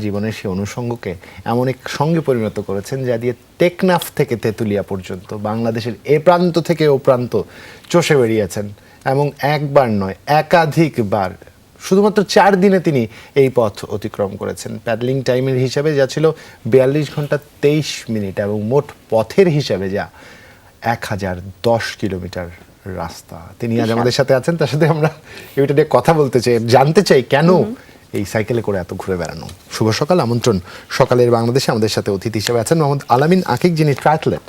জীবনের সেই অনুষঙ্গকে এমন এক সঙ্গে পরিণত করেছেন যা দিয়ে টেকনাফ থেকে তেঁতুলিয়া পর্যন্ত বাংলাদেশের এ প্রান্ত থেকে ও প্রান্ত চষে বেরিয়েছেন এবং একবার নয় একাধিকবার শুধুমাত্র ৪ দিনে তিনি এই পথ অতিক্রম করেছেন। প্যাডলিং টাইমের হিসাবে যা ছিল ৪২ ঘন্টা ২৩ মিনিট এবং মোট পথের হিসাবে যা ১০১০ কিলোমিটার রাস্তা। তিনি আজ আমাদের সাথে আছেন, তার সাথে আমরা এটা নিয়ে কথা বলতে চাই, জানতে চাই কেন এই সাইকেলে করে এত ঘুরে বেড়ানো। শুভ সকাল, আমন্ত্রণ সকালের বাংলাদেশে। আমাদের সাথে অতিথি হিসেবে আছেন মোহাম্মদ আলামিন আকিক, যিনি ট্রায়াথলেট।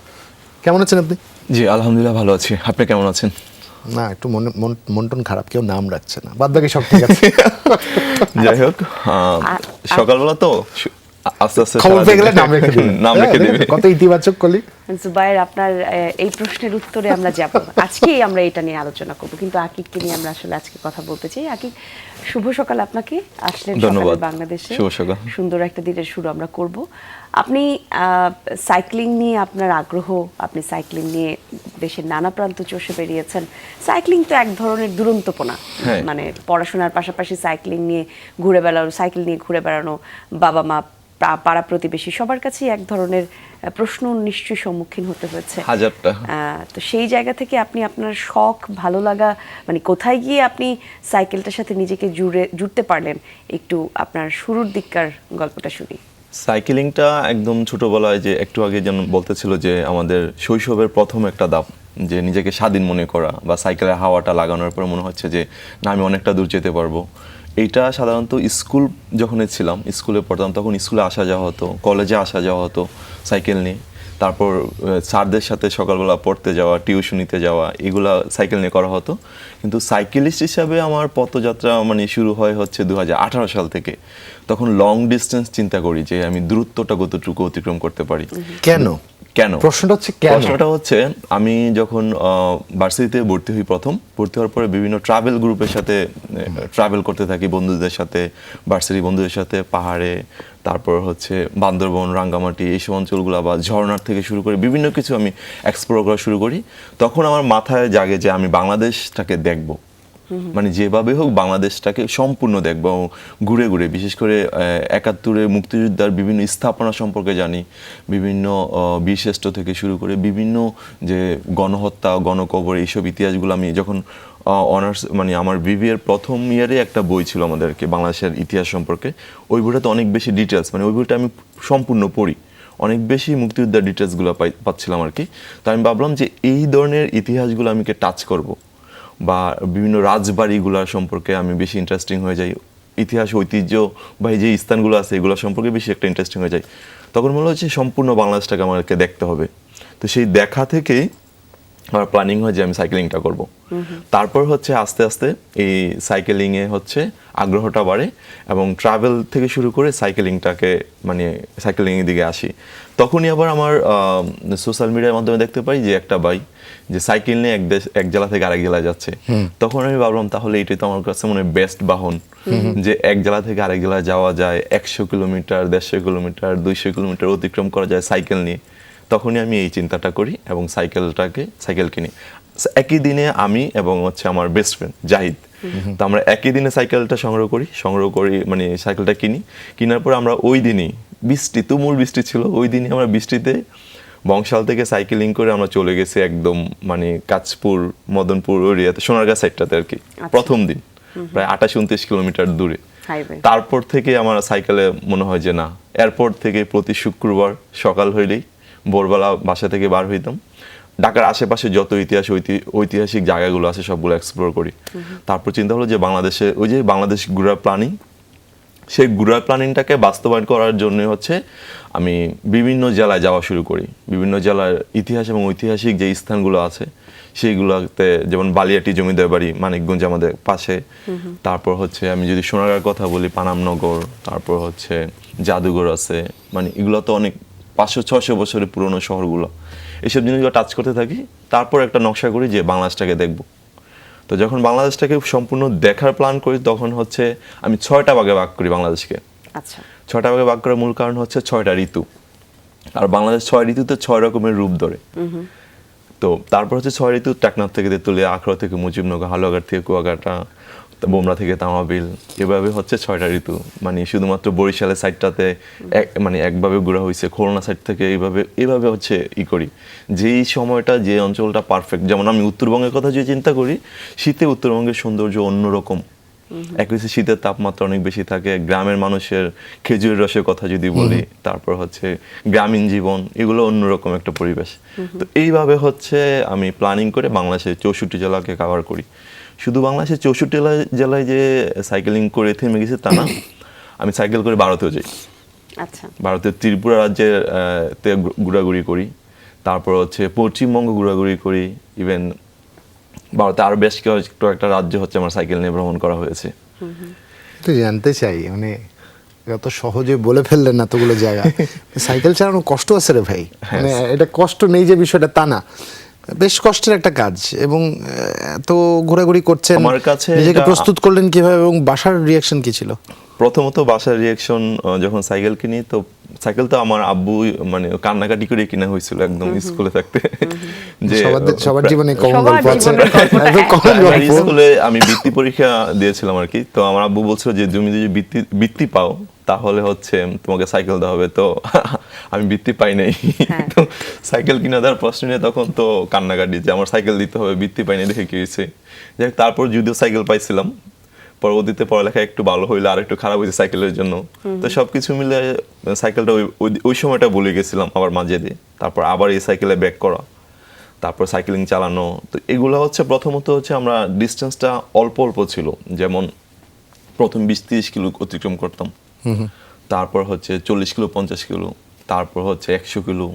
কেমন আছেন আপনি? জি আলহামদুলিল্লাহ ভালো আছি, আপনি কেমন আছেন? না, একটু মন টন খারাপ, কেউ নাম রাখছে না, বাদ বাকি সব ঠিক আছে। যাই হোক, সকালবেলা তো আস্তে আস্তে খবর পেয়ে গেলে নাম রেখে দিবে। কত ইতিবাচক কলি। জুবায়ের, আপনার এই প্রশ্নের উত্তরে আমরা যাব, আজকেই আমরা এটা নিয়ে আলোচনা করব, কিন্তু আকিককে নিয়ে আমরা আসলে আজকে কথা বলতে চাই। আকিক, শুভ সকাল আপনাকে। আসলেন সকালে বাংলাদেশে, শুভ সকাল। সুন্দর একটা দিনের শুরু আমরা করব। আপনি সাইক্লিং নিয়ে আপনার আগ্রহ, আপনি সাইক্লিং নিয়ে দেশের নানা প্রান্ত চষে বেরিয়েছেন। সাইক্লিং তো এক ধরনের দুরন্তপনা, মানে পড়াশোনার পাশাপাশি সাইক্লিং নিয়ে ঘুরে বেড়ানো, সাইকেল নিয়ে ঘুরে বেড়ানো, বাবা মা পাড়া প্রতিবেশী সবার কাছেই এক ধরনের প্রশ্ন নিশ্চয়ই সম্মুখীন হতে হয়েছে হাজারটা। তো সেই জায়গা থেকে আপনি আপনার শখ, ভালো লাগা, মানে কোথায় গিয়ে আপনি সাইকেলটার সাথে নিজেকে জুড়তে পারলেন, একটু আপনার শুরুর দিককার গল্পটা শুনি। সাইকেলিংটা একদম ছোটবেলায়, যে একটু আগে যেন বলতেছিল যে আমাদের শৈশবের প্রথম একটা ধাপ, যে নিজেকে স্বাধীন মনে করা বা সাইকেলের হাওয়াটা লাগানোর পর মনে হচ্ছে যে না, আমি অনেকটা দূর যেতে পারবো। এইটা সাধারণত স্কুল যখন ছিলাম, স্কুলে পড়তাম, তখন স্কুলে আসা যাওয়া হতো, কলেজে আসা যাওয়া হতো সাইকেল নিয়ে। তারপর স্যারদের সাথে সকালবেলা পড়তে যাওয়া, টিউশনিতে যাওয়া, এগুলা সাইকেল নিয়ে করা হতো। কিন্তু সাইকেলিস্ট হিসাবে আমার পথযাত্রা মানে শুরু হয় হচ্ছে 2018 সাল থেকে। তখন লং ডিস্টেন্স চিন্তা করি যে আমি দূরত্বটা কতটুকু অতিক্রম করতে পারি। কেন? প্রশ্নটা হচ্ছে আমি যখন ভার্সিটিতে ভর্তি হই, ভর্তি হওয়ার পরে বিভিন্ন ট্রাভেল গ্রুপের সাথে ট্রাভেল করতে থাকি, বন্ধুদের সাথে, ভার্সিটি বন্ধুদের সাথে, পাহাড়ে, তারপর হচ্ছে বান্দরবন, রাঙ্গামাটি, এইসব অঞ্চলগুলো বা ঝর্ণার থেকে শুরু করে বিভিন্ন কিছু আমি এক্সপ্লোর করা শুরু করি। তখন আমার মাথায় জাগে যে আমি বাংলাদেশটাকে দেখব, মানে যেভাবে হোক বাংলাদেশটাকে সম্পূর্ণ দেখবো, ঘুরে ঘুরে। বিশেষ করে ৭১-এ মুক্তিযোদ্ধার বিভিন্ন স্থাপনা সম্পর্কে জানি, বিভিন্ন বীরশ্রেষ্ঠ থেকে শুরু করে বিভিন্ন যে গণহত্যা, গণকবর, এইসব ইতিহাসগুলো আমি যখন অনার্স, মানে আমার বিবিএর প্রথম ইয়ারে একটা বই ছিল আমাদেরকে বাংলাদেশের ইতিহাস সম্পর্কে, ওই বইটাতে অনেক বেশি ডিটেলস, মানে ওই বইটা আমি সম্পূর্ণ পড়ি, অনেক বেশি মুক্তিযোদ্ধার ডিটেলসগুলো পাচ্ছিলাম আর কি। তো আমি ভাবলাম যে এই ধরনের ইতিহাসগুলো আমি টাচ করব, বা বিভিন্ন রাজবাড়িগুলোর সম্পর্কে আমি বেশি ইন্টারেস্টিং হয়ে যাই, ইতিহাস ঐতিহ্যবাহী যে স্থানগুলো আছে এগুলো সম্পর্কে বেশি একটা ইন্টারেস্টিং হয়ে যায়। তখন মনে হচ্ছে সম্পূর্ণ বাংলাদেশটাকে আমাকে দেখতে হবে। তো সেই দেখা থেকেই আমার প্ল্যানিং হয় যে আমি সাইকেলিংটা করব। তারপর হচ্ছে আস্তে আস্তে এই সাইকেলিংয়ে হচ্ছে আগ্রহটা বাড়ে এবং ট্রাভেল থেকে শুরু করে সাইকেলিংটাকে, মানে সাইকেলিংয়ের দিকে আসি। তখনই আবার আমার সোশ্যাল মিডিয়ার মাধ্যমে দেখতে পাই যে একটা ভাই যে সাইকেল নিয়ে এক জেলা থেকে আরেক জেলায় যাচ্ছে। তখন আমি ভাবলাম তাহলে এটাই তো আমার কাছে মনে হয় বেস্ট বাহন, যে এক জেলা থেকে আরেক জেলায় যাওয়া যায়, ১০০ কিলোমিটার, ১৫০ কিলোমিটার, ২০০ কিলোমিটার অতিক্রম করা যায় সাইকেল নিয়ে। তখনই আমি এই চিন্তাটা করি এবং সাইকেল কিনি। একই দিনে আমি এবং হচ্ছে আমার বেস্ট ফ্রেন্ড জাহিদ, তো আমরা একই দিনে সাইকেলটা সংগ্রহ করি, মানে সাইকেলটা কেনার পর আমরা ওই দিনই, তুমুল বৃষ্টি ছিল, ওই দিনই আমরা বৃষ্টিতে বংশাল থেকে সাইকেলিং করে আমরা চলে গেছি একদম মানে কাঁচপুর, মদনপুর এরিয়াতে, সোনারগাঁ সাইডটাতে আর কি। প্রথম দিন প্রায় ২৮-২৯ কিলোমিটার দূরে। তারপর থেকে আমার সাইকেলে মনে হয় যে না, এয়ারপোর্ট থেকে প্রতি শুক্রবার সকাল হইলেই ভোরবেলা বাসা থেকে বার হইতাম, ঢাকার আশেপাশে যত ঐতিহাসিক জায়গাগুলো আছে সবগুলো এক্সপ্লোর করি। তারপর চিন্তা হলো যে বাংলাদেশে ওই যে বাংলাদেশ ঘোরার প্ল্যানিং, সেই ঘোরার প্ল্যানিংটাকে বাস্তবায়ন করার জন্য হচ্ছে আমি বিভিন্ন জেলায় যাওয়া শুরু করি। বিভিন্ন জেলার ইতিহাস এবং ঐতিহাসিক যে স্থানগুলো আছে সেইগুলোতে, যেমন বালিয়াটি জমিদার বাড়ি মানিকগঞ্জ আমাদের পাশে, তারপর হচ্ছে আমি যদি সোনারগাঁর কথা বলি, পানামনগর, তারপর হচ্ছে জাদুঘর আছে, মানে এগুলো তো অনেক ৫০০-৬০০ বছরের পুরনো শহরগুলো। এইসব জিনিসগুলো টাচ করতে থাকি। তারপর একটা নকশা করি যে বাংলাদেশটাকে দেখব। তো যখন বাংলাদেশটাকে সম্পূর্ণ দেখার প্ল্যান করি, তখন হচ্ছে আমি ৬টা ভাগে ভাগ করি বাংলাদেশকে। আচ্ছা, ৬টা ভাগে ভাগ করার মূল কারণ হচ্ছে ৬টা ঋতু, আর বাংলাদেশ ৬ ঋতুতে ৬ রকমের রূপ ধরে। তো তারপর হচ্ছে ৬ ঋতু টেকনাফ থেকে তেঁতুলিয়া, আখড়া থেকে মুজিবনগর, হালুয়াঘাট থেকে কুয়াকাটা, বোমরা থেকে তামাবিল, এভাবে হচ্ছে 6টা ঋতু। মানে শুধুমাত্র বরিশালের সাইডটাতে মানে একভাবে ঘোরা হয়েছে, খুলনা সাইড থেকে এইভাবে হচ্ছে করি। যেই সময়টা যে অঞ্চলটা পারফেক্ট, যেমন আমি উত্তরবঙ্গের কথা যদি চিন্তা করি, শীতে উত্তরবঙ্গের সৌন্দর্য অন্যরকম। একই শীতের তাপমাত্রা অনেক বেশি থাকে, গ্রামের মানুষের খেজুরের রসের কথা যদি বলি, তারপর হচ্ছে গ্রামীণ জীবন, এগুলো অন্যরকম একটা পরিবেশ। তো এইভাবে হচ্ছে আমি প্ল্যানিং করে বাংলাদেশের 64 জেলাকে কভার করি। শুধু বাংলাদেশের 64 জেলায় যে সাইকেলিং করে থেমে গেছে তা না, আমি সাইকেল করে ভারতেও যাই। আচ্ছা, ভারতের ত্রিপুরা রাজ্যের তে ঘোরাঘুরি করি, তারপর হচ্ছে পশ্চিমবঙ্গ ঘোরাঘুরি করি, ইভেন ভারতে আরো বেশ কয়েকটা রাজ্য হচ্ছে আমার সাইকেল নিয়ে ভ্রমণ করা হয়েছে। তো জানতে চাই, মানে এত সহজে বলে ফেললেন এতগুলো জায়গা, সাইকেল চালানো কষ্ট আছে রে ভাই, মানে এটা কষ্ট নেই যে বিষয়টা তা না, বেশ কষ্টের একটা কাজ। এবং এত ঘোরাঘুরি করছেন, আমার কাছে নিজেকে প্রস্তুত করলেন কিভাবে এবং বাসার রিয়াকশন কি ছিল? প্রথমত বাসার রিয়াকশন, যখন সাইকেল কিনি, তো সাইকেল তো আমার আব্বু মানে কান্নাকাটি করে কিনা হয়েছিল একদম স্কুলে থাকতে। যে সবার জীবনে কমন সবার গল্প আছে, জীবনের গল্পটা এত common প্রাইমারি গল্প। স্কুলে আমি বৃত্তি পরীক্ষা দিয়েছিলাম আর কি। তো আমার আব্বু বলছিল যে তুমি যদি বৃত্তি পাও তাহলে হচ্ছে তোমাকে সাইকেল দেওয়া হবে। তো আমি বৃত্তি পাই নাই, তো সাইকেল কিনা দেওয়ার প্রশ্ন নিয়ে তখন তো কান্নাকাটি যে আমার সাইকেল দিতে হবে, বৃত্তি পাই নাই দেখে কি হয়েছে। যাই হোক, তারপর যদিও সাইকেল পাইছিলাম, পরবর্তীতে পড়ালেখা একটু ভালো হইলে আর একটু খারাপ হয়েছে সাইকেলের জন্য। তো সবকিছু মিলে সাইকেলটা ওই সময়টা ভুলে গেছিলাম আবার মাঝে দিয়ে। তারপর আবার এই সাইকেলে ব্যাক করা, তারপর সাইকেলিং চালানো। তো এগুলো হচ্ছে প্রথমত হচ্ছে আমরা ডিস্টেন্সটা অল্প অল্প ছিল, যেমন প্রথম 20-30 কিলো অতিক্রম করতাম, তারপর হচ্ছে 40 কিলো 50 কিলো, তারপর হচ্ছে 100 কিলো,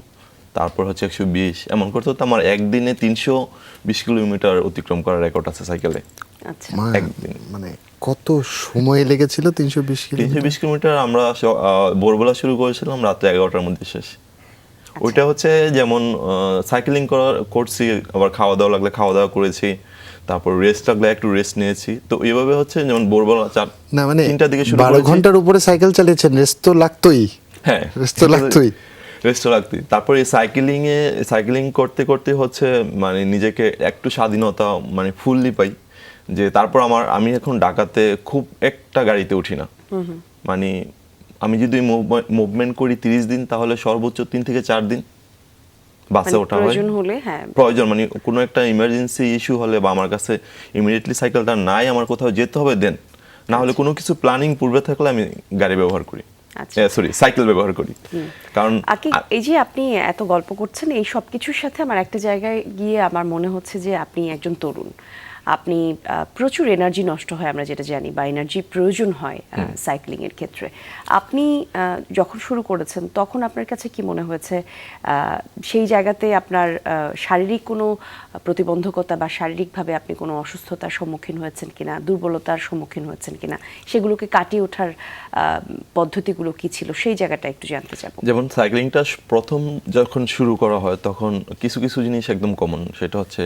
তারপর হচ্ছে 120, এমন করতে হতো আমার একদিনে 320 কিলোমিটার অতিক্রম করার রেকর্ড আছে সাইকেলে। আচ্ছা, একদিন মানে কত সময় লেগেছিল 320 কিলোমিটার? 320 কিলোমিটার আমরা ভোরবেলা শুরু করেছিলাম, রাত্রে 11টার মধ্যে শেষ। ওইটা হচ্ছে যেমন সাইকেলিং করছি, আবার খাওয়া দাওয়া লাগলে খাওয়া দাওয়া করেছি, তারপর রেস্ট লাগলে একটু রেস্ট নিয়েছি। তো এইভাবে হচ্ছে যেমন ভোরবেলা না মানে 3টার দিকে শুরু 12 করেছি। ঘন্টার উপরে সাইকেল চালিয়েছেন, রেস্ট তো লাগতোই। হ্যাঁ, রেস্ট তো লাগতোই। রেস্ট লাগতেই। তারপর এই সাইকেলিং করতে করতে হচ্ছে মানে নিজেকে একটু স্বাধীনতা মানে ফুললি পাই। যে তারপর আমি এখন ঢাকাতে খুব একটা গাড়িতে উঠি না। মানে আমি যদি মুভমেন্ট করি 30 দিন, তাহলে সর্বোচ্চ 3 থেকে 4 দিন বাসে ওঠা হয়। প্রয়োজন হলে, হ্যাঁ, প্রয়োজন মানে কোনো একটা ইমার্জেন্সি ইস্যু হলে বা আমার কাছে ইমিডিয়েটলি সাইকেলটা নাই, আমার কোথাও যেতে হবে, দেন না হলে কোনো কিছু প্ল্যানিং পূর্বে থাকলে আমি গাড়ি ব্যবহার করি, সরি সাইকেল ব্যবহার করি। কারণ এই যে আপনি এত গল্প করছেন, এই সব কিছুর সাথে আমার একটা জায়গায় গিয়ে আমার মনে হচ্ছে যে আপনি একজন তরুণ, আপনি প্রচুর এনার্জি নষ্ট হয় আমরা যেটা জানি, বা এনার্জি প্রয়োজন হয় সাইক্লিং এর ক্ষেত্রে। আপনি যখন শুরু করেছেন তখন আপনার কাছে কি মনে হয়েছে সেই জায়গাতে আপনার শারীরিক কোনো প্রতিবন্ধকতা বা শারীরিকভাবে আপনি কোনো অসুস্থতার সম্মুখীন হয়েছেন কিনা, দুর্বলতার সম্মুখীন হয়েছেন কিনা, সেগুলোকে কাটিয়ে ওঠার পদ্ধতিগুলো কি ছিল, সেই জায়গাটা একটু জানতে চাবো। যেমন সাইক্লিংটা প্রথম যখন শুরু করা হয় তখন কিছু কিছু জিনিস একদম কমন, সেটা হচ্ছে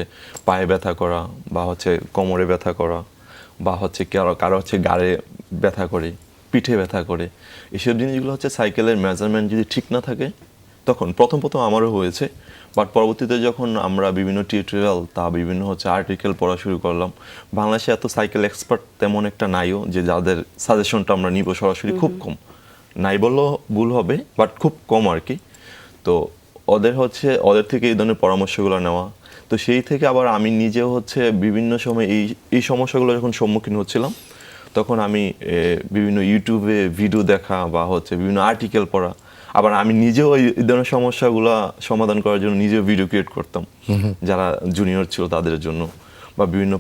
পায়ে ব্যথা করা, বা হচ্ছে কোমরে ব্যথা করা, বা হচ্ছে কারো হচ্ছে গাড়ে ব্যথা করে, পিঠে ব্যথা করে। এসব জিনিসগুলো হচ্ছে সাইকেলের মেজারমেন্ট যদি ঠিক না থাকে, তখন প্রথম আমারও হয়েছে। বাট পরবর্তীতে যখন আমরা বিভিন্ন টিউটোরিয়াল বিভিন্ন হচ্ছে আর্টিকেল পড়া শুরু করলাম, বাংলাদেশে এত সাইকেল এক্সপার্ট তেমন একটা নাইও যে যাদের সাজেশনটা আমরা নিব সরাসরি, খুব কম, নাই বললেও ভুল হবে, বাট খুব কম আর কি। তো ওদের থেকে এই ধরনের পরামর্শগুলো নেওয়া। তো সেই থেকে আবার আমি নিজেও হচ্ছে বিভিন্ন সময় এই সমস্যাগুলো যখন সম্মুখীন হচ্ছিলাম, তখন আমি বিভিন্ন ইউটিউবে ভিডিও দেখা বা হচ্ছে বিভিন্ন আর্টিকেল পড়া, আবার আমি নিজেও এই ধরনের সমস্যাগুলো সমাধান করার জন্য নিজেও ভিডিও ক্রিয়েট করতাম, যারা জুনিয়র ছিল তাদের জন্য, বা বিভিন্ন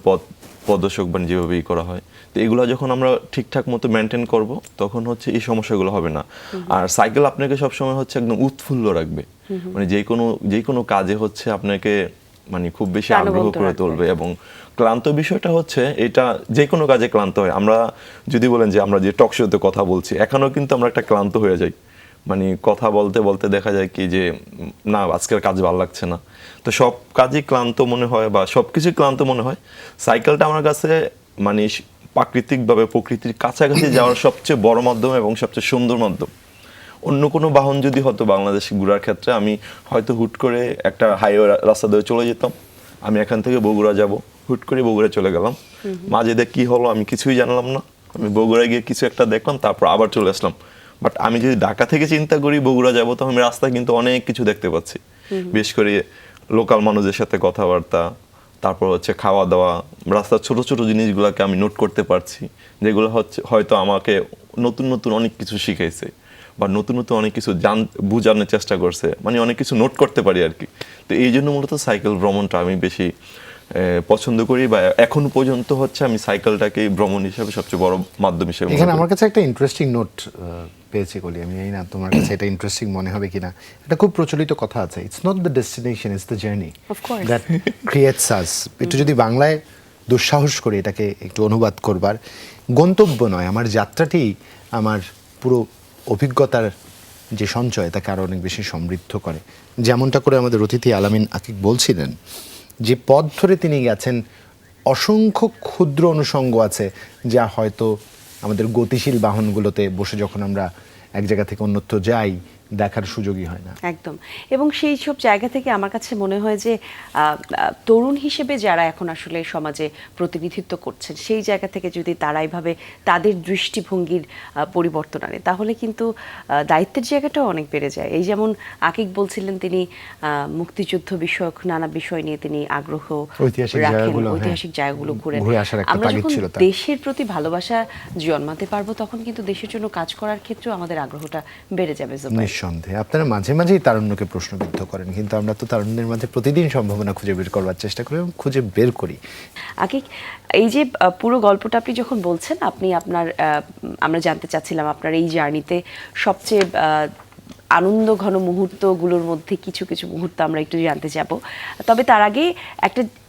পদক্ষেপ মানে যেভাবেই করা হয়। তো এগুলো যখন আমরা ঠিকঠাক মতো মেনটেন করব, তখন হচ্ছে এই সমস্যাগুলো হবে না। আর সাইকেল আপনাকে সবসময় হচ্ছে একদম উৎফুল্ল রাখবে, মানে যে কোনো কাজে হচ্ছে আপনাকে মানে খুব বেশি আগ্রহ করে তুলবে। এবং ক্লান্ত বিষয়টা হচ্ছে এটা যে কোনো কাজে ক্লান্ত হয়। আমরা যদি বলেন যে আমরা যে টক শোতে কথা বলছি, এখনও কিন্তু আমরা একটা ক্লান্ত হয়ে যাই, মানে কথা বলতে বলতে দেখা যায় কি যে না আজকের কাজ ভালো লাগছে না। তো সব কাজই ক্লান্ত মনে হয় বা সব কিছুই ক্লান্ত মনে হয়। সাইকেলটা আমার কাছে মানে প্রাকৃতিকভাবে প্রকৃতির কাছাকাছি যাওয়ার সবচেয়ে বড় মাধ্যম এবং সবচেয়ে সুন্দর মাধ্যম। অন্য কোনো বাহন যদি হতো বাংলাদেশে ঘোরার ক্ষেত্রে, আমি হয়তো হুট করে একটা হাইওয়ে রাস্তা ধরে চলে যেতাম, আমি এখান থেকে বগুড়া যাব, হুট করে বগুড়া চলে গেলাম। মাঝে দেখ কি হলো আমি কিছুই জানলাম না। আমি বগুড়া গিয়ে কিছু একটা দেখলাম, তারপর আবার চলে আসলাম। বাট আমি যদি ঢাকা থেকে চিন্তা করি বগুড়া যাবো, তো আমি রাস্তায় কিন্তু অনেক কিছু দেখতে পাচ্ছি। বিশেষ করে লোকাল মানুষদের সাথে কথাবার্তা, তারপর হচ্ছে খাওয়া দাওয়া, রাস্তার ছোট ছোট জিনিসগুলোকে আমি নোট করতে পারছি, যেগুলো হচ্ছে হয়তো আমাকে নতুন নতুন অনেক কিছু শিখাইছে বা নতুন নতুন অনেক কিছু বোঝানোর চেষ্টা করছে, মানে অনেক কিছু নোট করতে পারি আর কি। তো এই জন্য মূলত সাইকেল ভ্রমণটা আমি বেশি পছন্দ করি, বা এখন পর্যন্ত হচ্ছে আমি সাইকেলটাকে ভ্রমণ হিসেবে সবচেয়ে বড় মাধ্যম হিসেবে মনে এখানে করি। আমার কাছে একটা ইন্টারেস্টিং নোট পেয়েছি কলি, আমি জানি না তোমার কাছে এটা ইন্টারেস্টিং মনে হবে কিনা। এটা খুব প্রচলিত কথা আছে, it's not the destination, it's the journey Of course. That creates us. একটু যদি বাংলায় দুঃসাহস করে এটাকে একটু অনুবাদ করবার, গন্তব্য নয়, আমার যাত্রাটি আমার পুরো অভিজ্ঞতার যে সঞ্চয় তাকে আরও অনেক বেশি সমৃদ্ধ করে। যেমনটা করে আমাদের অতিথি আলামিন আকিক বলছিলেন, যে পথ ধরে তিনি গেছেন অসংখ্য ক্ষুদ্র অনুষঙ্গ আছে যা হয়তো আমাদের গতিশীল বাহনগুলোতে বসে যখন আমরা এক জায়গা থেকে অন্যত্র যাই দেখার সুযোগই হয় না। একদম। এবং সেই সব জায়গা থেকে আমার কাছে মনে হয় যে তরুণ হিসেবে যারা এখন আসলে সমাজে প্রতিনিধিত্ব করছেন, সেই জায়গা থেকে যদি তারা এইভাবে তাদের দৃষ্টিভঙ্গির পরিবর্তন আনে, তাহলে কিন্তু দায়িত্বের জায়গাটাও অনেক বেড়ে যায়। এই যেমন আকিক বলছিলেন, তিনি মুক্তিযুদ্ধ বিষয়ক নানা বিষয় নিয়ে তিনি আগ্রহ ঐতিহাসিক রাখেন, জায়গাগুলো, হ্যাঁ, ঐতিহাসিক জায়গাগুলো ঘুরে ঘুরে আসার একটা আমরা তাগিদ যখন ছিল তার। দেশের প্রতি ভালোবাসা জন্মাতে পারবো, তখন কিন্তু দেশের জন্য কাজ করার ক্ষেত্রেও আমাদের আগ্রহটা বেড়ে যাবে। জুবাইর, নিঃসন্দেহে আপনারা মাঝে মাঝেই তারুণ্যকে প্রশ্নবিদ্ধ করেন, কিন্তু আমরা তো তারুণ্যের মাঝে প্রতিদিন সম্ভাবনা খুঁজে বের করবার চেষ্টা করি এবং খুঁজে বের করি। আকিক, এই যে পুরো গল্পটা আপনি যখন বলছেন, আপনি আপনার আমরা জানতে চাচ্ছিলাম আপনার এই জার্নিতে সবচেয়ে আনন্দ ঘন মুহূর্তগুলোর মধ্যে কিছু কিছু মুহূর্ত আমরা একটু জানতে যাব। তবে তার আগে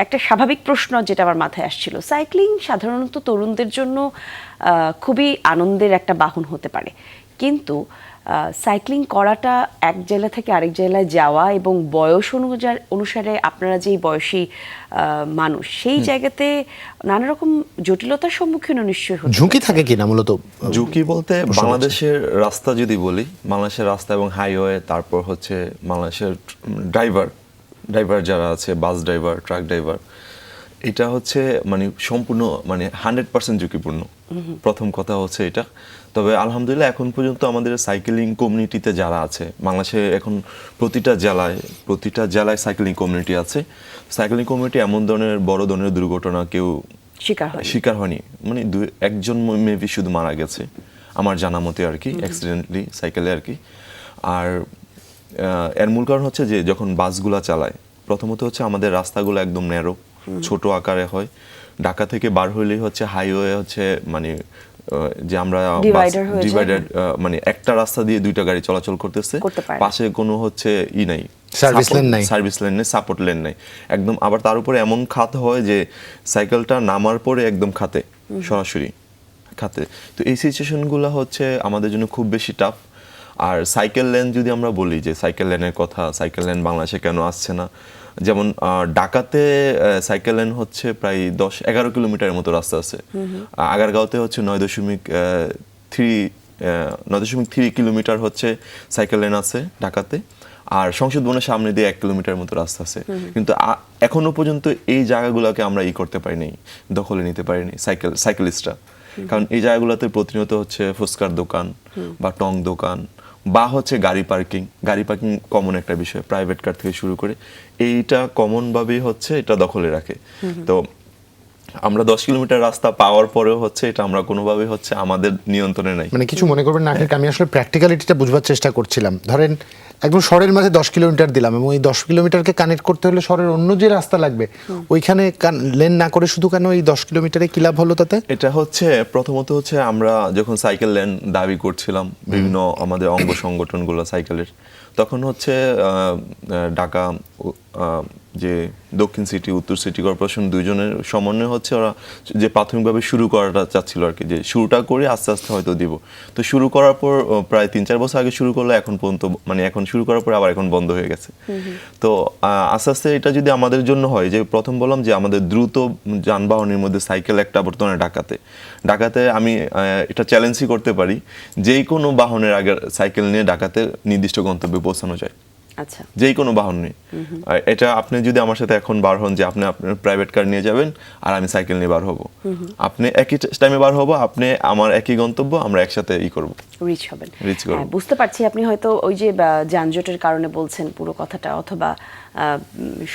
একটা স্বাভাবিক প্রশ্ন যেটা আমার মাথায় আসছিল, সাইক্লিং সাধারণত তরুণদের জন্য খুবই আনন্দের একটা বাহন হতে পারে, কিন্তু সাইক্লিং করাটা এক জেলা থেকে আরেক জেলায় যাওয়া এবং বয়স অনুসারে আপনারা যেই বয়সী মানুষ, সেই জায়গাতে নানা রকম জটিলতার সম্মুখীনও নিশ্চয়ই হতে ঝুঁকি থাকে কিনা মূলত? ঝুঁকি বলতে বাংলাদেশের রাস্তা যদি বলি, বাংলাদেশের রাস্তা এবং হাইওয়ে, তারপর হচ্ছে বাংলাদেশের ড্রাইভার যারা আছে, বাস ড্রাইভার, ট্রাক ড্রাইভার, এটা হচ্ছে মানে সম্পূর্ণ মানে 100% ঝুঁকিপূর্ণ। প্রথম কথা হচ্ছে এটা। তবে আলহামদুলিল্লাহ এখন পর্যন্ত আমাদের সাইকেলিং কমিউনিটিতে যারা আছে বাংলাদেশে, এখন প্রতিটা জেলায় সাইকেলিং কমিউনিটি আছে। সাইকেলিং কমিউনিটি এমন ধরনের বড় ধরনের দুর্ঘটনা কেউ শিকার হয়নি, মানে একজন মেবি শুধু মারা গেছে আমার জানা মতে আর কি, অ্যাক্সিডেন্টলি সাইকেলে আর কি। আর এর মূল কারণ হচ্ছে যে যখন বাসগুলা চালায়, প্রথমত হচ্ছে আমাদের রাস্তাগুলো একদম ন্যারো, ছোট আকারে হয়। ঢাকা থেকে বার হইলেই হচ্ছে হাইওয়ে হচ্ছে মানে যে আমরা ডিভাইডার, মানে একটা রাস্তা দিয়ে দুইটা গাড়ি চলাচল করতেছে, পাশে কোনো হচ্ছে নাই, সার্ভিস লেন নেই, সাপোর্ট লেন নেই একদম। আবার তার উপরে এমন খাত হয় যে সাইকেলটা নামার পরে একদম সরাসরি খাতে। তো এই সিচুয়েশনগুলো হচ্ছে আমাদের জন্য খুব বেশি টাফ। আর সাইকেল লেন যদি আমরা বলি, যে সাইকেল লেনের কথা, সাইকেল লেন বাংলাদেশে কেন আসছে না? যেমন ঢাকাতে সাইকেল লেন হচ্ছে প্রায় 10-11 কিলোমিটারের মতো রাস্তা আছে। আগারগাঁওতে হচ্ছে 9.3 কিলোমিটার হচ্ছে সাইকেল লেন আছে ঢাকাতে। আর সংসদ ভবনের সামনে দিয়ে 1 কিলোমিটার মতো রাস্তা আছে। কিন্তু এখনো পর্যন্ত এই জায়গাগুলোকে আমরা দখলে নিতে পারিনি সাইকেলিস্টরা। কারণ এই জায়গাগুলোতে প্রতিনিয়ত হচ্ছে ফুচকার দোকান বা টং দোকান বা হচ্ছে গাড়ি পার্কিং কমন একটা বিষয়, প্রাইভেট কার থেকে শুরু করে এইটা কমন ভাবেই হচ্ছে এটা দখলে রাখে। তো আমরা 10 কিলোমিটার রাস্তা পাওয়ার পরেও হচ্ছে এটা আমরা কোনোভাবে হচ্ছে আমাদের নিয়ন্ত্রণে নাই। মানে কিছু মনে করবেন না, আমি আসলে প্র্যাকটিক্যালিটিটা বুঝবার চেষ্টা করছিলাম। ধরেন একদম শহরের মাঝে 10 কিলোমিটার দিলাম এবং এই 10 কিলোমিটারকে কানেক্ট করতে হলে শহরের অন্য যে রাস্তা লাগবে ওইখানে লেন না করে শুধু কেন এই 10 কিলোমিটারে কি লাভ হলো তাতে? এটা হচ্ছে প্রথমত হচ্ছে আমরা যখন সাইকেল লেন দাবি করছিলাম বিভিন্ন আমাদের অঙ্গ সংগঠনগুলো সাইকেলের, তখন হচ্ছে ঢাকা যে দক্ষিণ সিটি, উত্তর সিটি কর্পোরেশন দুইজনের সমন্বয় হচ্ছে ওরা যে প্রাথমিকভাবে শুরু করাটা চাচ্ছিল আর কি, যে শুরুটা করে আস্তে আস্তে হয়তো দিব। তো শুরু করার পর প্রায় 3-4 বছর আগে শুরু করলে এখন পর্যন্ত মানে এখন শুরু করার পর আবার এখন বন্ধ হয়ে গেছে। তো আস্তে আস্তে এটা যদি আমাদের জন্য হয়, যে প্রথম বললাম যে আমাদের দ্রুত যানবাহনের মধ্যে সাইকেল একটা বর্তমানে ঢাকাতে আমি এটা চ্যালেঞ্জই করতে পারি, যেই কোনো বাহনের আগে সাইকেল নিয়ে ঢাকাতে নির্দিষ্ট গন্তব্যে পৌঁছানো যায়। আচ্ছা, যেই কোনো বাহন নিয়ে। এটা আপনি যদি আমার সাথে এখন বার হন যে আপনি আপনার প্রাইভেট কার নিয়ে যাবেন আর আমি সাইকেল নিয়ে বার হব, আপনি একই টাইমে বার হব, আপনি আমার একই গন্তব্য, আমরা একসাথে করব, রিচ হবেন। রিচ করব। হ্যাঁ, বুঝতে পারছি আপনি হয়তো ওই যে যানজটের কারণে বলছেন পুরো কথাটা, অথবা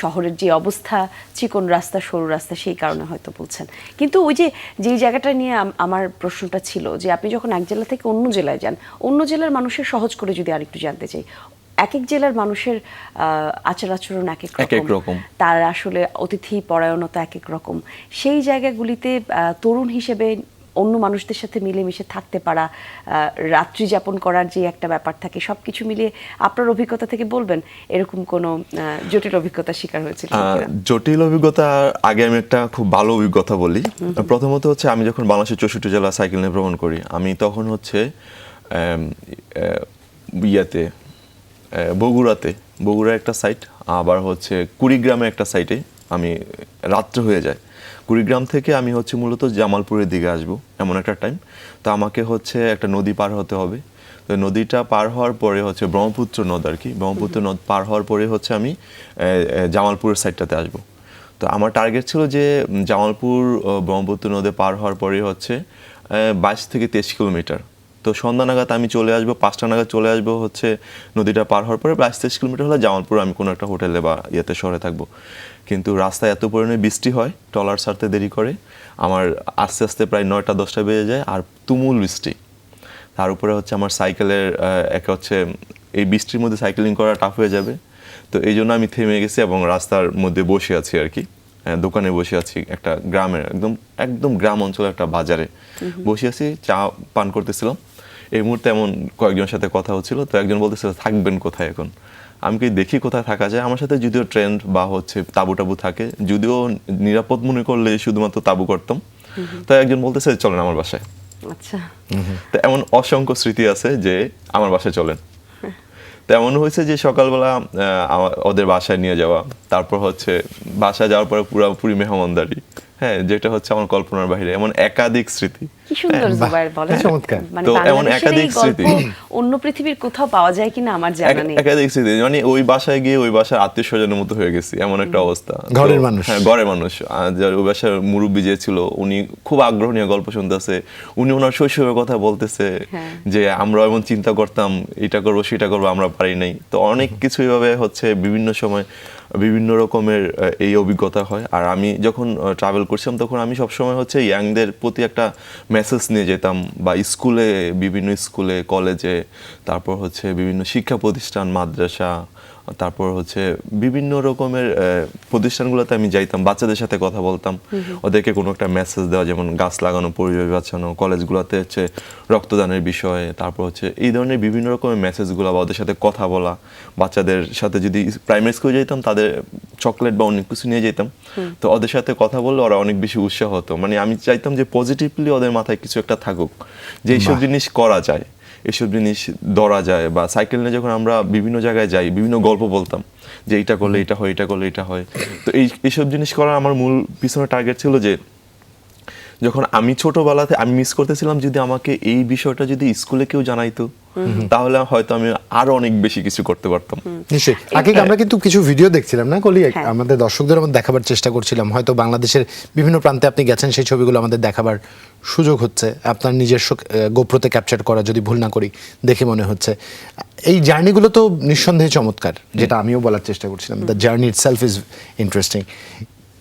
শহরের যে অবস্থা, চিকন রাস্তা, সরু রাস্তা, সেই কারণে হয়তো বলছেন। কিন্তু ওই যে যেই জায়গাটা নিয়ে আমার প্রশ্নটা ছিল যে আপনি যখন এক জেলা থেকে অন্য জেলায় যান, অন্য জেলার মানুষের সহজ করে যদি আরেকটু জানতে চাই, এক এক জেলার মানুষের আচার আচরণ এক এক রকম, তার আসলে অতিথি পরায়ণতা এক এক রকম। সেই জায়গাগুলিতে তরুণ হিসেবে অন্য মানুষদের সাথে মিলেমিশে থাকতে পারা, রাত্রি যাপন করার যে একটা ব্যাপার থাকে, সবকিছু মিলিয়ে আপনার অভিজ্ঞতা থেকে বলবেন এরকম কোনো জটিল অভিজ্ঞতার শিকার হয়েছিল? জটিল অভিজ্ঞতা আগে আমি একটা খুব ভালো অভিজ্ঞতা বলি। প্রথমত হচ্ছে আমি যখন বাংলাদেশের 64 জেলা সাইকেল নিয়ে ভ্রমণ করি, আমি তখন হচ্ছে বগুড়ার একটা সাইট, আবার হচ্ছে কুড়িগ্রামে একটা সাইটে আমি রাত্রে হয়ে যায়। কুড়িগ্রাম থেকে আমি হচ্ছে মূলত জামালপুরের দিকে আসবো এমন একটা টাইম। তো আমাকে হচ্ছে একটা নদী পার হতে হবে। তো নদীটা পার হওয়ার পরে হচ্ছে ব্রহ্মপুত্র নদ আর কি, ব্রহ্মপুত্র নদ পার হওয়ার পরে হচ্ছে আমি জামালপুরের সাইডটাতে আসবো। তো আমার টার্গেট ছিল যে জামালপুর ব্রহ্মপুত্র নদে পার হওয়ার পরে হচ্ছে 22 থেকে 23 কিলোমিটার। তো সন্ধ্যা নাগাদ আমি চলে আসবো, 5টা নাগাদ চলে আসবো হচ্ছে নদীটা পার হওয়ার পরে 22-23 কিলোমিটার হলে জামালপুর আমি কোনো একটা হোটেলে বা শহরে থাকবো। কিন্তু রাস্তায় এত পরিমাণে বৃষ্টি হয়, ট্রলার ছাড়তে দেরি করে, আমার আস্তে আস্তে প্রায় 9টা-10টা বেজে যায়, আর তুমুল বৃষ্টি। তার উপরে হচ্ছে আমার সাইকেলের হচ্ছে এই বৃষ্টির মধ্যে সাইকেলিং করা টাফ হয়ে যাবে। তো এই জন্য আমি থেমে গেছি এবং রাস্তার মধ্যে বসে আছি আর কি, দোকানে বসে আছি, একটা গ্রামের একদম গ্রাম অঞ্চলে একটা বাজারে বসে আছি, চা পান করতেছিলাম। এই মুহূর্তে এমন কয়েকজনের সাথে কথা হচ্ছিল, তো একজন বলতেছিল থাকবেন কোথায় এখন। আমি কি দেখি কোথায় থাকা যায়, আমার সাথে যদিও ট্রেন্ড বা হচ্ছে তাবু টাবু থাকে, যদিও নিরাপদ মনে করলে শুধুমাত্র তাবু করতাম। তো একজন বলতেছে চলেন আমার বাসায়। আচ্ছা, তো এমন অসংখ্য স্মৃতি আছে যে আমার বাসায় চলেন। তো এমন হয়েছে যে সকালবেলা ওদের বাসায় নিয়ে যাওয়া, তারপর হচ্ছে বাসায় যাওয়ার পরে পুরোপুরি মেহমানদারি, হ্যাঁ, যেটা হচ্ছে আমার কল্পনার বাইরে। এমন একাধিক স্মৃতি। কি সুন্দর জুবায়ের, বলেন। চমৎকার। মানে তো এমন বাংলাদেশের একাধিক এই গল্প স্মৃতি অন্য পৃথিবীর কোথাও পাওয়া যায় কিনা আমার জানা নেই। একাধিক স্মৃতি, মানে ওই বাসায় গিয়ে ওই বাসার আত্মীয় স্বজনের মতো হয়ে গেছি, এমন একটা অবস্থা। ঘরের মানুষ। হ্যাঁ, ঘরের মানুষ। ওই বাসার মুরব্বী যে ছিল, উনি খুব আগ্রহ নিয়ে গল্প শুনতেছে, উনি ওনার শৈশবের কথা বলতেছে, যে আমরা এমন চিন্তা করতাম, এটা করবো সেটা করবো, আমরা পারি নাই। তো অনেক কিছু এইভাবে হচ্ছে বিভিন্ন সময় বিভিন্ন রকমের এই অভিজ্ঞতা হয়। আর আমি যখন ট্রাভেল করছিলাম তখন আমি সবসময় হচ্ছে ইয়াংদের প্রতি একটা মেসেজ নিয়ে যেতাম, বা স্কুলে, বিভিন্ন স্কুলে, কলেজে, তারপর হচ্ছে বিভিন্ন শিক্ষা প্রতিষ্ঠান, মাদ্রাসা, তারপর হচ্ছে বিভিন্ন রকমের প্রতিষ্ঠানগুলোতে আমি যাইতাম, বাচ্চাদের সাথে কথা বলতাম, ওদেরকে কোনো একটা মেসেজ দেওয়া, যেমন গাছ লাগানো, পরিবেশ বাঁচানো, কলেজগুলোতে হচ্ছে রক্তদানের বিষয়ে, তারপর হচ্ছে এই ধরনের বিভিন্ন রকমের মেসেজগুলো, বা ওদের সাথে কথা বলা। বাচ্চাদের সাথে যদি প্রাইমারি স্কুলে যেতাম, তাদের চকলেট বা অনেক কিছু নিয়ে যেতাম, তো ওদের সাথে কথা বললে ওরা অনেক বেশি উৎসাহ হতো। মানে আমি চাইতাম যে পজিটিভলি ওদের মাথায় কিছু একটা থাকুক, যে এইসব জিনিস করা যায়, এসব জিনিস ধরা যায়। বা সাইকেল নিয়ে যখন আমরা বিভিন্ন জায়গায় যাই, বিভিন্ন গল্প বলতাম যে এইটা করলে এটা হয়, এটা করলে এটা হয়। তো এইসব জিনিস করার আমার মূল পিছনে টার্গেট ছিল যে যখন আমি ছোটবেলাতে আমি মিস করতেছিলাম, যদি আমাকে এই বিষয়টা যদি স্কুলে কেউ জানাইতো, তাহলে হয়তো আমি আরো অনেক বেশি কিছু করতে পারতাম। নিশ্চয়ই। আগে আমরা কিন্তু কিছু ভিডিও দেখছিলাম না কলি, আমাদের দর্শকদের আমরা দেখাবার চেষ্টা করছিলাম, হয়তো বাংলাদেশের বিভিন্ন প্রান্তে আপনি গেছেন, সেই ছবিগুলো আমাদের দেখাবার সুযোগ হচ্ছে। আপনার নিজস্ব গোপ্রোতে ক্যাপচার করা, যদি ভুল না করি, দেখে মনে হচ্ছে এই জার্নিগুলো তো নিঃসন্দেহে চমৎকার, যেটা আমিও বলার চেষ্টা করছিলাম। The journey itself is interesting.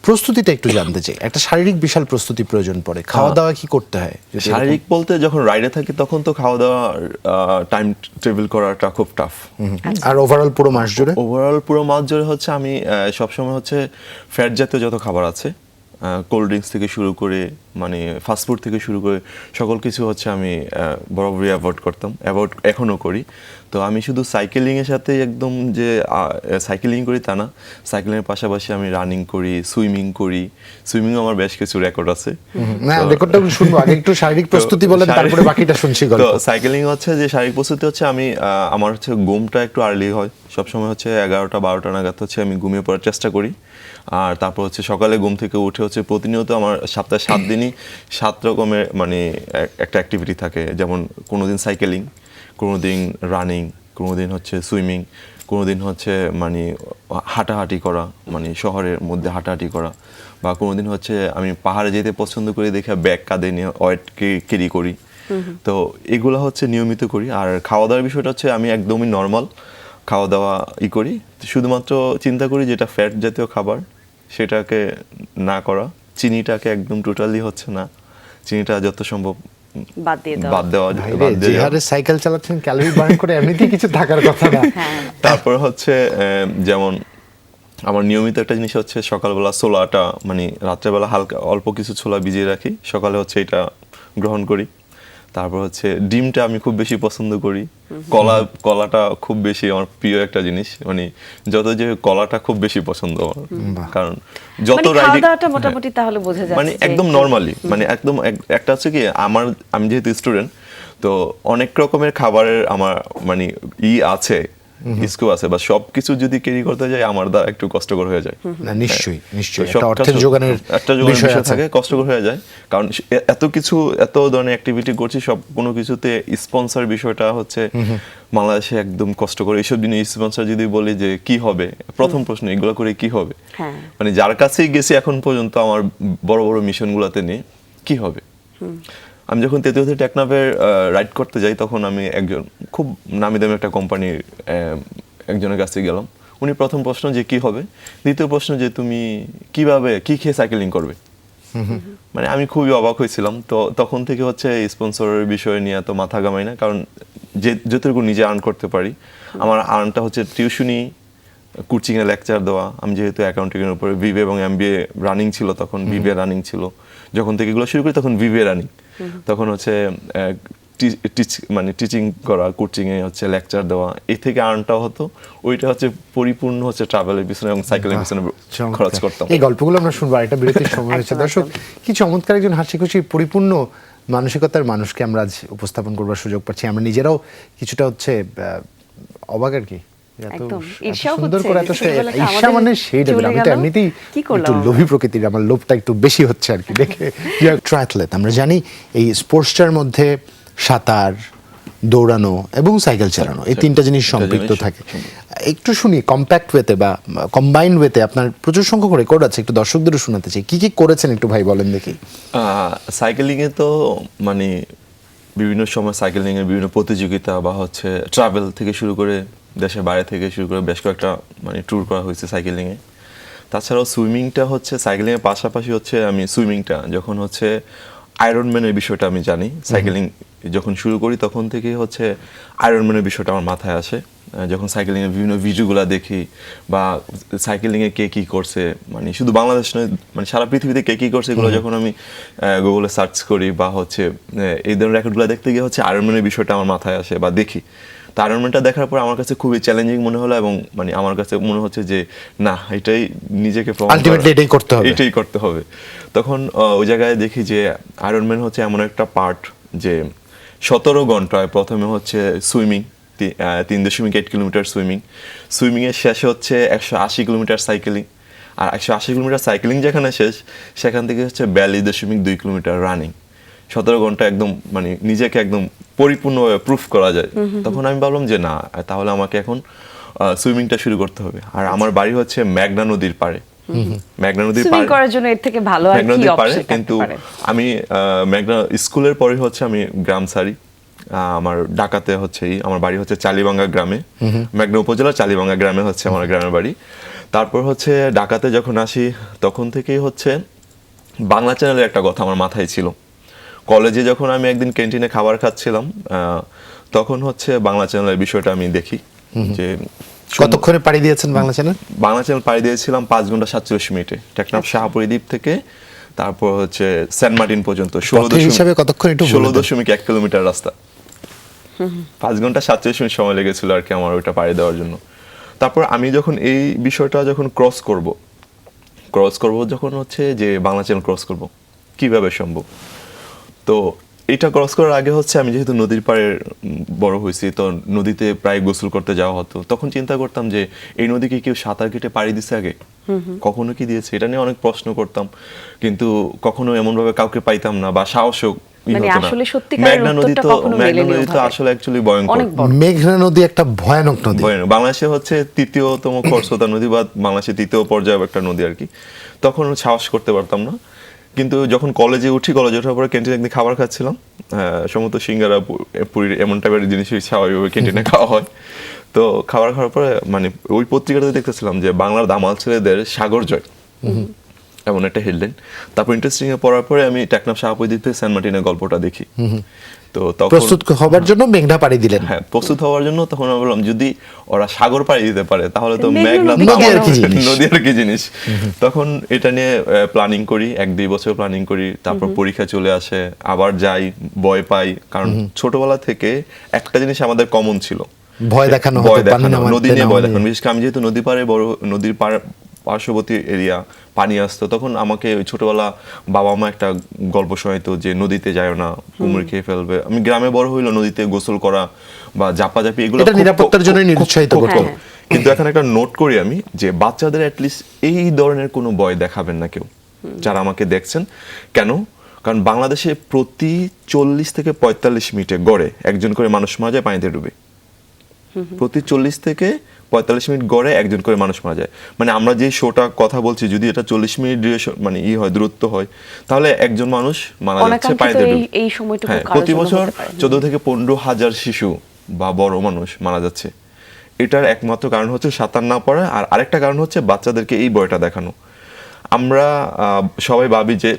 প্রস্তুতিটা একটু জানতে চাই। একটা শারীরিক বিশাল প্রস্তুতি প্রয়োজন পড়ে, খাওয়া দাওয়া কি করতে হয়? শারীরিক বলতে যখন রাইডে থাকি তখন তো খাওয়া দাওয়া টাইম টেবিল করাটা খুব টাফ। আর ওভারঅল পুরো মাস জুড়ে হচ্ছে আমি সবসময় হচ্ছে ফ্যাট জাতীয় যত খাবার আছে, কোল্ড ড্রিঙ্কস থেকে শুরু করে, মানে ফাস্টফুড থেকে শুরু করে সকল কিছু হচ্ছে আমি বরাবরই অ্যাভয়েড করতাম, অ্যাভয়েড এখনও করি। তো আমি শুধু সাইকেলিংয়ের সাথে একদম যে সাইকেলিং করি তা না, সাইকেলিংয়ের পাশাপাশি আমি রানিং করি, সুইমিং করি। সুইমিংও আমার বেশ কিছু রেকর্ড আছে। রেকর্ডটা শুনবো, আগে একটু শারীরিক প্রস্তুতি বলেন, তারপরে বাকিটা শুনছি। তো সাইকেলিং হচ্ছে যে শারীরিক প্রস্তুতি হচ্ছে আমি আমার হচ্ছে ঘুমটা একটু আর্লি হয়, সবসময় হচ্ছে 11টা-12টা নাগাদ হচ্ছে আমি ঘুমিয়ে পড়ার চেষ্টা করি। আর তারপর হচ্ছে সকালে ঘুম থেকে উঠে হচ্ছে প্রতিনিয়ত আমার সপ্তাহে 7 দিনই 7 রকমের মানে একটা অ্যাক্টিভিটি থাকে, যেমন কোনোদিন সাইকেলিং, কোনোদিন রানিং, কোনোদিন হচ্ছে সুইমিং, কোনোদিন হচ্ছে মানে হাঁটাহাঁটি করা, মানে শহরের মধ্যে হাঁটাহাঁটি করা, বা কোনোদিন হচ্ছে আমি পাহাড়ে যেতে পছন্দ করি দেখে ব্যাগ কাঁধে নিয়ে ওয়েট ক্যারি করি। তো এগুলো হচ্ছে নিয়মিত করি। আর খাওয়া দাওয়ার বিষয়টা হচ্ছে আমি একদমই নর্মাল খাওয়া দাওয়া করি, শুধুমাত্র চিন্তা করি যেটা ফ্যাট জাতীয় খাবার সেটাকে না করা, চিনিটাকে একদম টোটালি হচ্ছে না, চিনিটা যত সম্ভব বাদ দিয়ে দাও। বাদ দেওয়া ভাই রে, বাদ যে দিয়ে হারে সাইকেল চালাচ্ছেন ক্যালোরি বার্ন করে এমনিতেই কিছু থাকার কথা না। তারপর হচ্ছে যেমন আমার নিয়মিত একটা জিনিস হচ্ছে সকালবেলা ছোলাটা, মানে রাত্রেবেলা হালকা অল্প কিছু ছোলা ভিজিয়ে রাখি, সকালে হচ্ছে এটা গ্রহণ করি। তারপর হচ্ছে ডিমটা আমি খুব বেশি পছন্দ করি। কলাটা খুব বেশি আমার প্রিয় একটা জিনিস, মানে যে কলাটা খুব বেশি পছন্দ আমার, কারণ যত মানে খাওয়া রাইডিং দাওয়াটা মোটামুটি তাহলে বোঝা যাচ্ছে মানে যে একদম একটু- নরমালি, মানে একদম একটা হচ্ছে কি আমি যেহেতু স্টুডেন্ট, তো অনেক রকমের খাবারের আমার মানে আছে, স্কোপ আছে, বা সবকিছু যদি ক্যারি করতে যাই আমার দ্বারা একটু কষ্টকর হয়ে যায়। না, নিশ্চয়ই নিশ্চয়ই তো একটা সবটা অর্থের যোগানের একটা যোগানের বিষয় বিষয় আছে। থাকে, কষ্টকর হয়ে যায়, কারণ এত কিছু এত ধরনের অ্যাক্টিভিটি করছি, সব কোনো কিছুতে স্পন্সর বিষয়টা হচ্ছে বাংলাদেশে একদম কষ্টকর। এইসব জিনিস স্পন্সর যদি বলি যে কি হবে, প্রথম প্রশ্ন এগুলো করে কি হবে, হ্যাঁ। মানে যার কাছেই গেছি এখন পর্যন্ত আমার বড় বড় মিশনগুলোতে নিয়ে কি হবে। আমি যখন তেতুলিয়াতে টেকনাফের রাইড করতে যাই, তখন আমি একজন খুব নামি দামি একটা কোম্পানির একজনের কাছে গেলাম। উনি প্রথম প্রশ্ন যে কি হবে, দ্বিতীয় প্রশ্ন যে তুমি কিভাবে কি খেয়ে সাইকেলিং করবে। মানে আমি খুবই অবাক হয়েছিলাম। তো তখন থেকে হচ্ছে স্পন্সরের বিষয় নিয়ে এত মাথা ঘামাই না, কারণ যতটুকু নিজে আর্ন করতে পারি, আমার আর্নটা হচ্ছে টিউশনি, কোচিংয়ে লেকচার দেওয়া। আমি যেহেতু অ্যাকাউন্টিংয়ের উপরে বিবিএ এবং এমবিএ রানিং ছিল, তখন বিবিএ রানিং ছিল, যখন থেকে এগুলো শুরু করি তখন বিবিএ রানিং, তখন হচ্ছে মানে টিচিং করা, কোচিংয়ে হচ্ছে লেকচার দেওয়া, এই থেকে আর্নটাও হতো। ওইটা হচ্ছে পরিপূর্ণ হচ্ছে ট্রাভেলের পিছনে এবং সাইকেলের পিছনে খরচ করতাম। এই গল্পগুলো আমরা শুনবো, এটা বিরতির সময় হয়েছে। একদম, দর্শক, কি চমৎকার একজন হাসি খুশি পরিপূর্ণ মানসিকতার মানুষকে আমরা আজ উপস্থাপন করবার সুযোগ পাচ্ছি। আমরা নিজেরাও কিছুটা হচ্ছে অবাক আর কি। এত একদম, এত ঈর্ষাও সুন্দর হচ্ছে, করে এত ছোটবেলাটা ঈর্ষা আমাদের মানে সেইটা চলে আমি তো গেল। এমনিতেই কি করলাম একটু আমরা? লোভী প্রকৃতির, আমার লোভটা একটু বেশি হচ্ছে আর কি দেখে। ট্রায়াথলেট আমরা জানি এই স্পোর্টসটার মধ্যে সাঁতার, দৌড়ানো এবং সাইকেল চালানো, এই তিনটা জিনিস সম্পৃক্ত থাকে। একটু শুনি কম্প্যাক্ট ওয়েতে বা কম্বাইন্ড ওয়েতে, আপনার প্রচুর সংখ্যক রেকর্ড আছে, একটু দর্শকদেরও শোনাতে চাই। কি কি করেছেন একটু ভাই বলেন দেখি। সাইকেলিংয়ে তো মানে বিভিন্ন সময় সাইকেলিংয়ের বিভিন্ন প্রতিযোগিতা বা হচ্ছে ট্রাভেল থেকে শুরু করে দেশের বাইরে থেকে শুরু করে বেশ কয়েকটা মানে ট্যুর করা হয়েছে সাইকেলিংয়ে। তাছাড়াও সুইমিংটা হচ্ছে সাইকেলিংয়ের পাশাপাশি হচ্ছে আমি সুইমিংটা যখন হচ্ছে আয়রনম্যানের বিষয়টা আমি জানি, সাইকেলিং যখন শুরু করি তখন থেকে হচ্ছে আয়রনম্যানের বিষয়টা আমার মাথায় আসে। যখন সাইকেলিংয়ের বিভিন্ন ভিডিওগুলো দেখি বা সাইকেলিংয়ে কে কী করছে, মানে শুধু বাংলাদেশ নয়, মানে সারা পৃথিবীতে কে কী করছে এগুলো যখন আমি গুগলে সার্চ করি বা হচ্ছে এই ধরনের রেকর্ডগুলো দেখতে গিয়ে হচ্ছে আয়রনম্যানের বিষয়টা আমার মাথায় আসে বা দেখি। তো আয়রনম্যানটা দেখার পর আমার কাছে খুবই চ্যালেঞ্জিং মনে হলো, এবং মানে আমার কাছে মনে হচ্ছে যে না, এটাই নিজেকে Ultimately এটাই করতে হবে। এটাই করতে হবে। তখন ওই জায়গায় দেখি যে আয়রনম্যান হচ্ছে এমন একটা পার্ট যে 17 ঘন্টায় প্রথমে হচ্ছে সুইমিং, 3.8 কিলোমিটার সুইমিংয়ের শেষে হচ্ছে 180 কিলোমিটার সাইকেলিং, আর 180 কিলোমিটার সাইকেলিং যেখানে শেষ সেখান থেকে হচ্ছে 42.2 কিলোমিটার রানিং। 17 ঘন্টা একদম মানে নিজেকে একদম পরিপূর্ণভাবে প্রুফ করা যায়। তখন আমি ভাবলাম যে না, তাহলে আমাকে এখন সুইমিংটা শুরু করতে হবে। আর আমার বাড়ি হচ্ছে মেঘনা নদীর পাড়ে। মেঘনা নদীর সুইমিং পাড়ে করার জন্য এর থেকে ভালো আর মেঘনা কি নদীর পাড়ে, অপশন থাকতে কিন্তু পারে? আমি মেঘনা স্কুলের পরে হচ্ছে আমি গ্রাম সারি। আমার ঢাকাতে হচ্ছে আমার বাড়ি হচ্ছে চালিবাঙ্গা গ্রামে, মেঘনা উপজেলা চালিবাঙ্গা গ্রামে হচ্ছে আমার গ্রামের বাড়ি। তারপর হচ্ছে ঢাকাতে যখন আসি তখন থেকেই হচ্ছে বাংলা চ্যানেলের একটা কথা আমার মাথায় ছিল। কলেজে যখন আমি একদিন ক্যান্টিনে খাবার খাচ্ছিলাম, তখন হচ্ছে বাংলা চ্যানেলের বিষয়টা আমি দেখি যে কতক্ষণে পাড়ি দিয়েছেন বাংলা চ্যানেল? বাংলা চ্যানেল পাড়ি দিয়েছিলাম 5 ঘন্টা 47 মিনিটে, টেকনাফ শাহপুরী দ্বীপ থেকে তারপর হচ্ছে সেন্ট মার্টিন পর্যন্ত পথের হিসাবে কতক্ষণ একটু বলে দেন। 16.1 কিলোমিটার রাস্তা। 5 ঘন্টা 47 মিনিট সময় লেগেছিল আর কি আমার ওইটা পাড়ি দেওয়ার জন্য। তারপর আমি যখন এই বিষয়টা যখন ক্রস করব যখন হচ্ছে যে বাংলা চ্যানেল ক্রস করব কিভাবে সম্ভব, তো এটা ক্রস করার আগে হচ্ছে আমি যেহেতু নদীর পাড়ে বড় হয়েছি, তো নদীতে প্রায় গোসল করতে যাওয়া হতো। তখন চিন্তা করতাম যে এই নদীকে কেউ সাঁতার কেটে পাড়ি দিছে আগে, কখনো কি দিয়েছে, এটা নিয়ে অনেক প্রশ্ন করতাম, কিন্তু কখনো এমনভাবে কাউকে পাইতাম না বা সাহসও মানে আসলে সত্যিকারের উত্তরটা কখনো মেঘনা মেলেনি নদী তো ওভাবে। আসলে অ্যাকচুয়ালি ভয়ঙ্কর। অনেক বড়। মেঘনা নদী একটা ভয়ানক নদী। বাংলাদেশে হচ্ছে তৃতীয়তম খরস্রোতা নদী বা বাংলাদেশের তৃতীয় পর্যায়ে একটা নদী আর কি। তখন সাহস করতে পারতাম না, কিন্তু যখন কলেজে ওঠার পরে ক্যান্টিনে একদিন খাবার খাচ্ছিলাম, সমস্ত সিঙ্গারা পুরীর এমন টাইপের জিনিসই স্বাভাবিকভাবে ক্যান্টিনে খাওয়া হয়। তো খাবার খাওয়ার পরে মানে ওই পত্রিকাতে দেখতেছিলাম যে বাংলার দামাল ছেলেদের সাগর জয়, এমন একটা হেডলাইন। তারপর ইন্টারেস্টিং এ পড়ার পরে আমি টেকনাফ শাহপদ্বীপে সেন্ট মার্টিনের গল্পটা দেখি। তো তখন প্রস্তুত হবার জন্য মেঘনা পাড়ি দিলেন। হ্যাঁ, প্রস্তুত হওয়ার জন্য তখন আমি বললাম যদি ওরা সাগর পাড়ি দিতে পারে তাহলে তো মেঘনা মেঘনা নদী তো আর কি জিনিস। নদী আর কি জিনিস। তখন এটা নিয়ে প্ল্যানিং করি, 1-2 বছর প্ল্যানিং করি, তারপর পরীক্ষা চলে আসে, আবার যাই, ভয় পাই, কারণ ছোটবেলা থেকে একটা জিনিস আমাদের কমন ছিল, ভয় দেখানো ভয় হতো, পানি দেখানো, নামাতে নদী নিয়ে না ভয় হলে। দেখানো। বিশেষ করে আমি যেহেতু নদীর পার্শ্ববর্তী এরিয়া, পানি আসতো, তখন আমাকে ওই ছোটবেলা বাবা মা একটা গল্প শোনাইতো যে নদীতে যায় না, কুমির খেয়ে ফেলবে। আমি গ্রামে বড় হইলো নদীতে গোসল করা বা জাপাজাপি এগুলো এটা নিরাপত্তার জন্যই নিরুৎসাহিত খুব করতো। কম। কিন্তু এখন একটা নোট করি আমি যে বাচ্চাদের অ্যাটলিস্ট এই ধরনের কোনো ভয় দেখাবেন না কেউ, যারা আমাকে দেখছেন। কেন? কারণ বাংলাদেশে প্রতি 40 থেকে 45 মিনিটে গড়ে একজন করে মানুষ মারা যায় পানিতে ডুবে। প্রতি 40 থেকে 45 মিনিট গড়ে একজন করে মানুষ মারা যায়। মানে আমরা যে শোটা কথা বলছি, যদি এটা 40 মিনিট ডিউরেশন মানে হয় দূরত্ব হয়, তাহলে একজন মানুষ মারা যাচ্ছে অনাকাঙ্ক্ষিত পানিতে ডুবে। এই সময়টুকু হ্যাঁ, কারোর প্রতি জন্য বছর হতে পারে। 14 থেকে 15 হাজার শিশু বা বড় মানুষ মারা যাচ্ছে। এটার একমাত্র কারণ হচ্ছে সাঁতার না পারা, আর আরেকটা কারণ হচ্ছে বাচ্চাদেরকে এই ভয়টা দেখানো। আমরা সবাই ভাবি যে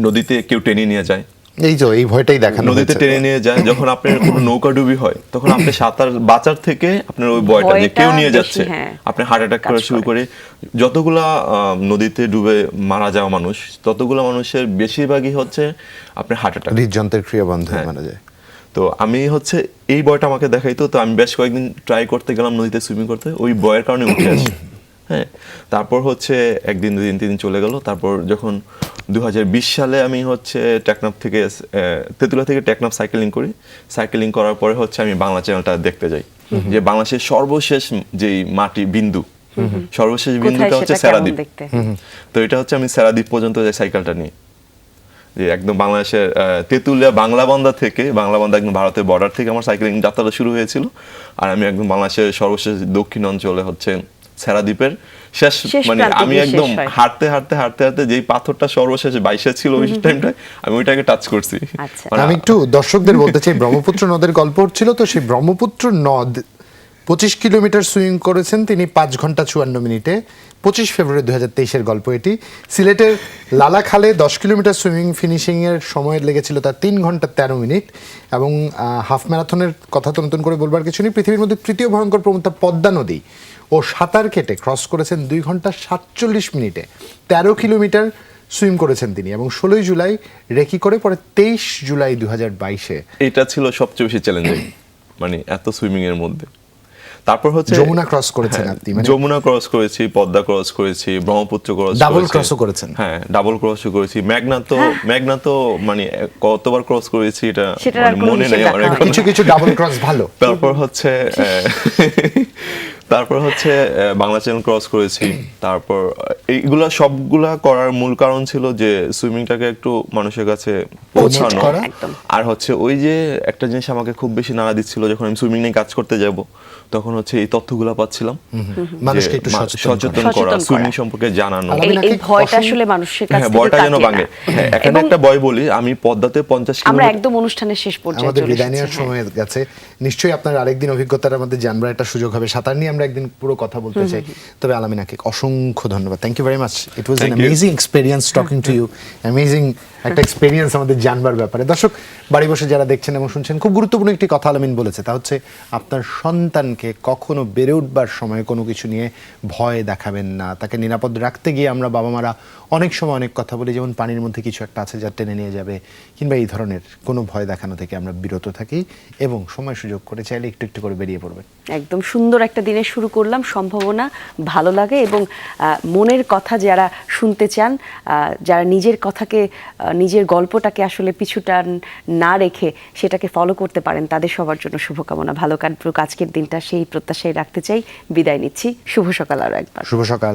নদীতে কেউ টেনে নিয়ে যায়, এই যে এই ভয়টাই দেখানো নদীতে হয়েছে। টেনে নিয়ে যায়। যখন আপনার কোনো নৌকা ডুবি হয় তখন আপনি সাঁতার বাঁচার থেকে আপনার ওই ভয়টা যে ভয়টা কেউ নিয়ে বেশি, যাচ্ছে, হ্যাঁ, আপনি হার্ট অ্যাটাক কাজ করা শুরু করে। করে। যতগুলা নদীতে ডুবে মারা যাওয়া মানুষ, ততগুলা মানুষের বেশিরভাগই হচ্ছে আপনার হার্ট অ্যাটাক। হৃদযন্ত্রের ক্রিয়া বন্ধ হয়ে হ্যাঁ। মারা যায়। তো আমি হচ্ছে এই ভয়টা আমাকে দেখাইতো, তো আমি বেশ কয়েকদিন ট্রাই করতে গেলাম নদীতে সুইমিং করতে, ওই ভয়ের কারণে উঠে আসি। হ্যাঁ, তারপর হচ্ছে 1 দিন 2 দিন 3 দিন চলে গেল। তারপর যখন 2020 সালে আমি হচ্ছে টেকনাফ থেকে তেঁতুলিয়া থেকে টেকনাফ সাইকেলিং করি। সাইকেলিং করার পরে হচ্ছে আমি বাংলা চ্যানেলটা দেখতে যাই যে বাংলাদেশের সর্বশেষ যেই মাটি বিন্দু, সর্বশেষ বিন্দুটা হচ্ছে সেটা কেমন সেরাদ্বীপ। দেখতে? তো এটা হচ্ছে আমি সেরাদ্বীপ পর্যন্ত যাই সাইকেলটা নিয়ে, যে একদম বাংলাদেশের তেঁতুলিয়া বাংলাবান্ধা থেকে, বাংলাবান্ধা একদম ভারতের বর্ডার থেকে আমার সাইকেলিং যাত্রাটা শুরু হয়েছিল। আর আমি একদম বাংলাদেশের সর্বশেষ দক্ষিণ অঞ্চলে হচ্ছে সেরাদ্বীপের শেষ মানে প্রান্তে আমি গিয়ে একদম শেষ হয়। হাঁটতে হাঁটতে হাঁটতে হাঁটতে যেই পাথরটা সর্বশেষ 22 ছিল ওই টাইমটায় আমি ওইটাকে টাচ করছি। আচ্ছা। মানে আমি একটু দর্শকদের বলতে চাই, ব্রহ্মপুত্র নদের গল্প হচ্ছিল, তো সেই ব্রহ্মপুত্র নদ 25 কিলোমিটার সুইং করেছেন তিনি 5 ঘন্টা 54 মিনিটে। 25 ফেব্রুয়ারি 2023-এর গল্প এটি। সিলেটের লালাখালে 10 কিলোমিটার সুইমিং ফিনিশিংয়ের সময় লেগেছিল তার 3 ঘন্টা 13 মিনিট। এবং হাফ ম্যারাথনের কথা তো নতুন করে বলবার কিছু নেই। পৃথিবীর মধ্যে তৃতীয় ভয়ঙ্কর প্রমত্তা পদ্মা নদী ও সাঁতার কেটে ক্রস করেছেন 2 ঘন্টা 47 মিনিটে। 13 কিলোমিটার সুইম করেছেন তিনি, এবং 16 জুলাই রেকি করে পরে 23 জুলাই 2022-এ এটা ছিল সবচেয়ে বেশি চ্যালেঞ্জিং, মানে এত সুইমিং এর মধ্যে। তারপর হচ্ছে যমুনা ক্রস করেছেন আপনি, মানে যমুনা ক্রস করেছি, পদ্মা ক্রস করেছি, ব্রহ্মপুত্র ক্রস ডাবল ক্রসও করেছেন। হ্যাঁ, ডাবল ক্রসও করেছি। মেঘনা তো মানে কতবার ক্রস করেছি এটা সেটার আর মানে কোনো মনে হিসেব নেই রাখা আমার হয়নি। এখন। কিছু কিছু ডাবল ক্রস ভালো। তারপর হচ্ছে বাংলা চ্যানেল ক্রস করেছি। তারপর এইগুলা সবগুলা করার মূল কারণ ছিল যে সুইমিংটাকে একটু মানুষের কাছে পৌঁছানো। করা। একদম। আর হচ্ছে ওই যে একটা জিনিস আমাকে খুব বেশি নাড়া দিচ্ছিল, যখন আমি সুইমিং নিয়ে কাজ করতে যাব তখন হচ্ছে এই তথ্যগুলা পাচ্ছিলাম, মানুষকে একটু সচেতন করা, করা। সুইমিং সম্পর্কে জানানো। আর এই নাকি ভয়টা অসম- আসলে মানুষের কাছ হ্যাঁ, থেকে ভয়টা যেন কাটিয়ে ভাঙে। না। হ্যাঁ, এখানে এবং একটা ভয় বলি, আমি পদ্মাতে 50 আমরা কিলোমিটার একদম অনুষ্ঠানের শেষ পর্যায়ে আমাদের চলে বিদায় এসেছি, নেওয়ার হ্যাঁ। সময় গেছে। নিশ্চয়ই আপনার আরেকদিন অভিজ্ঞতার আমাদের জানবার একটা সুযোগ হবে। সাঁতার নিয়ে আমরা একদিন পুরো কথা বলতে চাই। তবে আলামিনাকে অসংখ্য ধন্যবাদ। Thank you very much. It was an Thank you. Amazing experience talking to you. Amazing একটা এক্সপেরিয়েন্স আমাদের জানবার ব্যাপারে। দর্শক বাড়ি বসে যারা দেখছেন এবং শুনছেন, খুব গুরুত্বপূর্ণ একটি কথা আলামিন বলেছে, তা হচ্ছে আপনার সন্তানকে কখনো বেড়ে উঠবার সময় কোনো কিছু নিয়ে ভয় দেখাবেন না। তাকে নিরাপদ রাখতে গিয়ে আমরা বাবা মারা অনেক সময় অনেক কথা বলি, যেমন পানির মধ্যে কিছু একটা আছে যা টেনে নিয়ে যাবে, কিংবা এই ধরনের কোনো ভয় দেখানো থেকে আমরা বিরত থাকি এবং সময় সুযোগ করে চাইলে একটু একটু করে বেরিয়ে পড়বেন। একদম সুন্দর একটা দিনের শুরু করলাম। সম্ভাবনা ভালো লাগে এবং মনের কথা যারা শুনতে চান, যারা নিজের কথাকে, নিজের গল্পটাকে আসলে পিছুটা না রেখে সেটাকে ফলো করতে পারেন, তাদের সবার জন্য শুভকামনা। ভালো কাটুক আজকের দিনটা, সেই প্রত্যাশাই রাখতে চাই। বিদায় নিচ্ছি। শুভ সকাল আরও একবার। শুভ সকাল।